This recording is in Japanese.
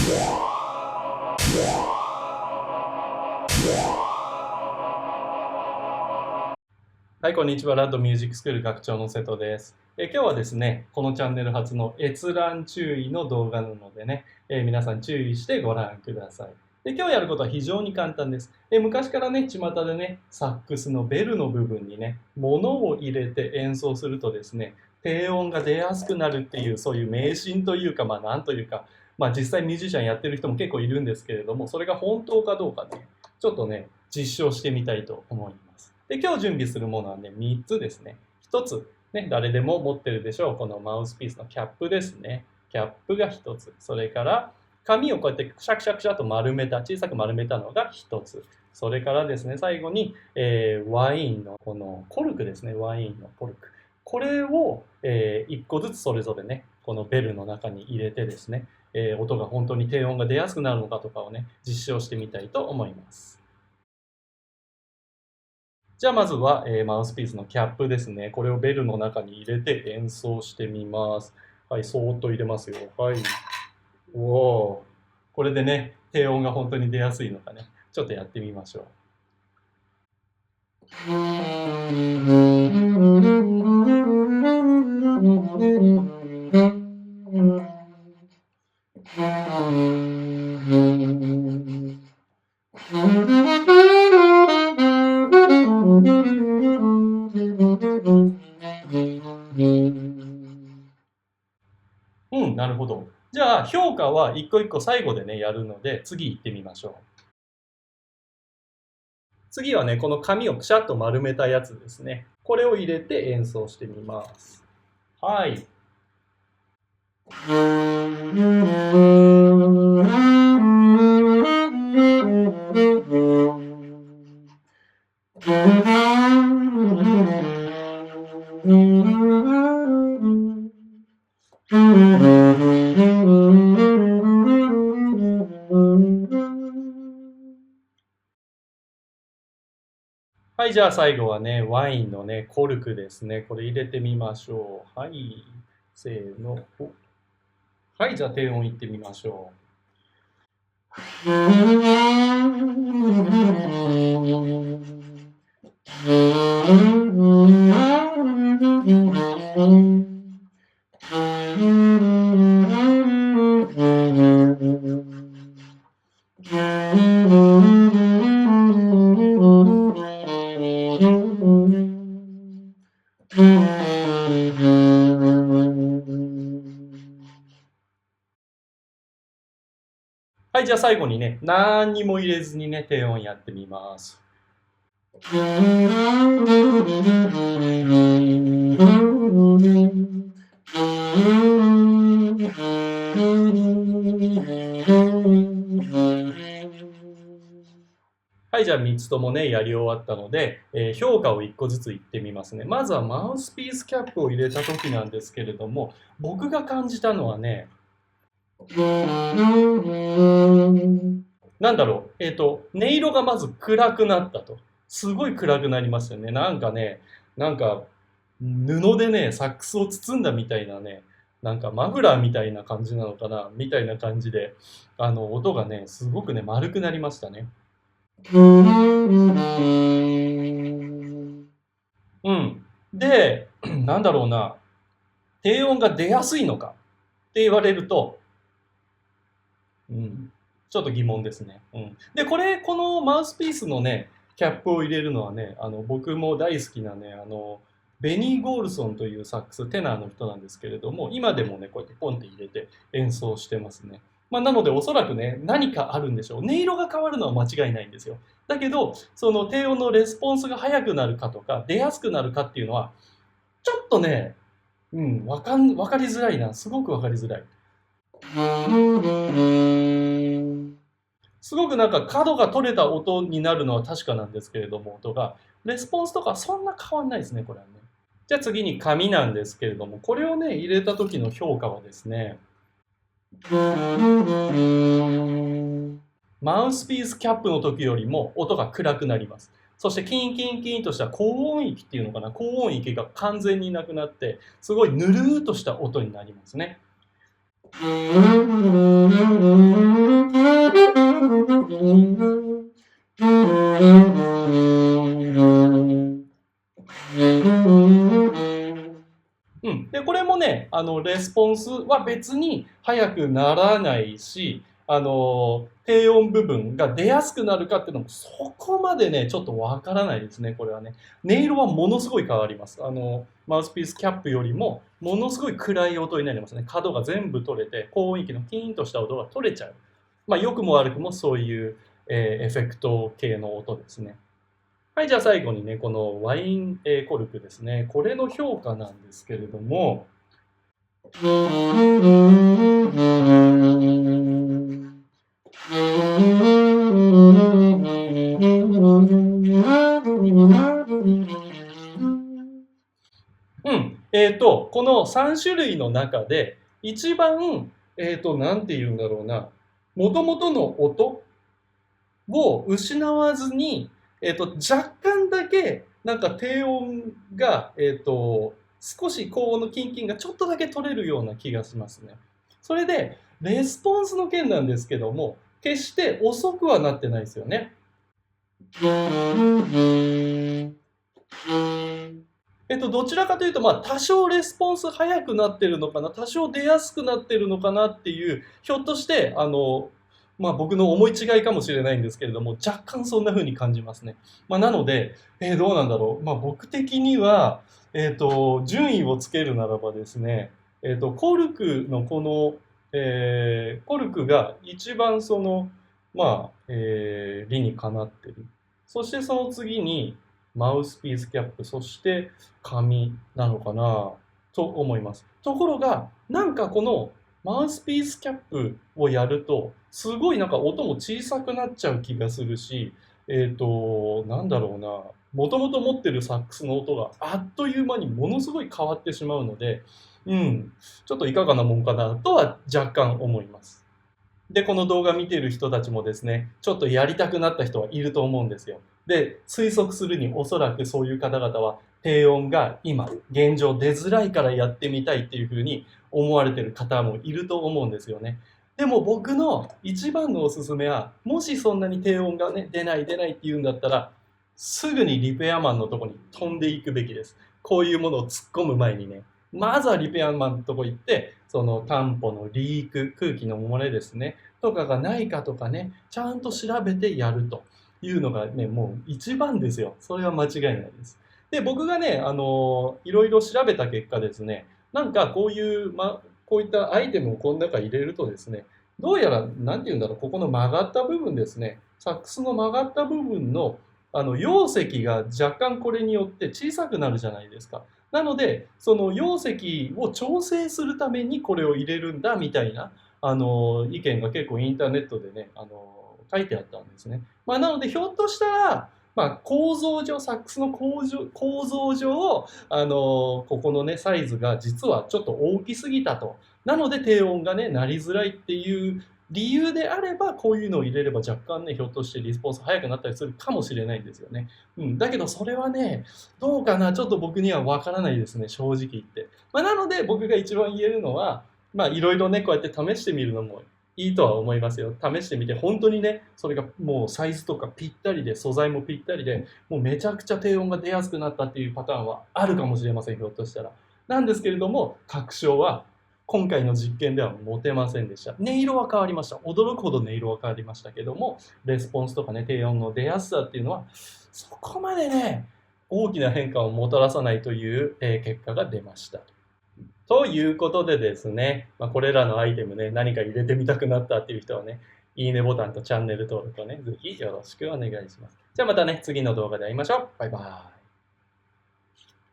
はい、こんにちは。ラッドミュージックスクール学長の瀬戸です。今日はですね、このチャンネル初の閲覧注意の動画なのでね、皆さん注意してご覧ください。今日やることは非常に簡単です。昔からね、巷でね、サックスのベルの部分にね、物を入れて演奏するとですね、低音が出やすくなるっていう、そういう迷信というか、なんというか、実際ミュージシャンやってる人も結構いるんですけれども、それが本当かどうかね、ちょっとね、実証してみたいと思います。今日準備するものはね、3つですね。1つ、ね、誰でも持ってるでしょう。このマウスピースのキャップですね。キャップが1つ。それから、紙をこうやってくしゃくしゃくしゃと小さく丸めたのが1つ。それからですね、最後に、ワインのこのコルクですね。ワインのコルク。これを、1個ずつそれぞれね、このベルの中に入れてですね、音が本当に低音が出やすくなるのかとかをね、実証してみたいと思います。じゃあまずは、マウスピースのキャップですね。これをベルの中に入れて演奏してみます。はい、そーっと入れますよ。はい。おお。これでね、低音が本当に出やすいのかね。ちょっとやってみましょう。なるほど。じゃあ評価は一個一個最後でね、やるので、次行ってみましょう。次はね、この紙をくしゃっと丸めたやつですね。これを入れて演奏してみます。はい。はい、じゃあ最後はね、ワインのね、コルクですね。これ入れてみましょう。はい、せーの。はい、じゃあ低音いってみましょう。はい、じゃあ最後にね、何にも入れずにね、低音やってみます。はい、じゃあ3つともね、やり終わったので、評価を1個ずつ言ってみますね。まずはマウスピースキャップを入れた時なんですけれども、僕が感じたのはね、なんだろう、音色がまず暗くなったと。すごい暗くなりますよね。なんかね、なんか布でね、サックスを包んだみたいなね、なんかマフラーみたいな感じなのかな、みたいな感じで、音がね、すごくね、丸くなりましたね。うん。で、なんだろうな、低音が出やすいのかって言われると、ちょっと疑問ですね。で、このマウスピースのね、キャップを入れるのはね、僕も大好きなね、ベニー・ゴールソンというサックス、テナーの人なんですけれども、今でもね、こうやってポンって入れて演奏してますね。なので、おそらくね、何かあるんでしょう。音色が変わるのは間違いないんですよ。だけど、その低音のレスポンスが速くなるかとか、出やすくなるかっていうのは、ちょっとね、わかりづらいな。すごくわかりづらい。すごくなんか角が取れた音になるのは確かなんですけれども、音が。レスポンスとかそんな変わんないですね、これはね。じゃあ次に紙なんですけれども、これをね、入れた時の評価はですね、マウスピースキャップの時よりも音が暗くなります。そしてキンキンキンとした高音域っていうのかな、高音域が完全になくなって、すごいぬるーっとした音になりますね。でこれもねレスポンスは別に速くならないし低音部分が出やすくなるかっていうのもそこまでねちょっとわからないですねこれはね。音色はものすごい変わります。マウスピースキャップよりもものすごい暗い音になりますね。角が全部取れて高音域のキーンとした音が取れちゃう。良くも悪くもそういう、エフェクト系の音ですね。はい、じゃあ最後にね、このワイン、コルクですね。これの評価なんですけれども、この3種類の中で一番、なんて言うんだろうな、もともとの音を失わずに、若干だけなんか低音が、少し高音のキンキンがちょっとだけ取れるような気がしますね。それでレスポンスの件なんですけども決して遅くはなってないですよね。どちらかというと、多少レスポンス速くなってるのかな、多少出やすくなってるのかなっていう、ひょっとして、僕の思い違いかもしれないんですけれども、若干そんな風に感じますね。なので、どうなんだろう。僕的には、順位をつけるならばですね、コルクのこの、コルクが一番その、理にかなってる。そしてその次に、マウスピースキャップ、そして紙なのかなと思います。ところが、なんかこのマウスピースキャップをやると、すごいなんか音も小さくなっちゃう気がするし、なんだろうな、もともと持ってるサックスの音があっという間にものすごい変わってしまうので、ちょっといかがなもんかなとは若干思います。で、この動画見てる人たちもですね、ちょっとやりたくなった人はいると思うんですよ。で、推測するにおそらくそういう方々は低音が今、現状出づらいからやってみたいっていうふうに思われてる方もいると思うんですよね。でも僕の一番のおすすめは、もしそんなに低音がね、出ないって言うんだったら、すぐにリペアマンのとこに飛んでいくべきです。こういうものを突っ込む前にね。まずはリペアマンのとこ行って、その担保のリーク、空気の漏れですね、とかがないかとかね、ちゃんと調べてやるというのがね、もう一番ですよ。それは間違いないです。で、僕がね、いろいろ調べた結果ですね、なんかこういう、こういったアイテムをこの中に入れるとですね、どうやら、なんて言うんだろう、ここの曲がった部分ですね、サックスの曲がった部分の容積が若干これによって小さくなるじゃないですか。なので、その容積を調整するためにこれを入れるんだみたいな意見が結構インターネットでね、書いてあったんですね。なので、ひょっとしたら、構造上、サックスの構造上、ここのね、サイズが実はちょっと大きすぎたと。なので、低音がね、鳴りづらいっていう理由であれば、こういうのを入れれば若干ね、ひょっとしてリスポンス速くなったりするかもしれないんですよね。だけどそれはね、どうかな、ちょっと僕にはわからないですね、正直言って。なので、僕が一番言えるのは、いろいろね、こうやって試してみるのもいいとは思いますよ。試してみて、本当にね、それがもうサイズとかぴったりで、素材もぴったりで、もうめちゃくちゃ低音が出やすくなったっていうパターンはあるかもしれません、ひょっとしたら。なんですけれども、確証は今回の実験では持てませんでした。音色は変わりました。驚くほど音色は変わりましたけども、レスポンスとかね、低音の出やすさっていうのは、そこまでね、大きな変化をもたらさないという、結果が出ました。ということでですね、これらのアイテムね、何か入れてみたくなったっていう人はね、いいねボタンとチャンネル登録をね、ぜひよろしくお願いします。じゃあまたね、次の動画で会いましょう。バイバーイ。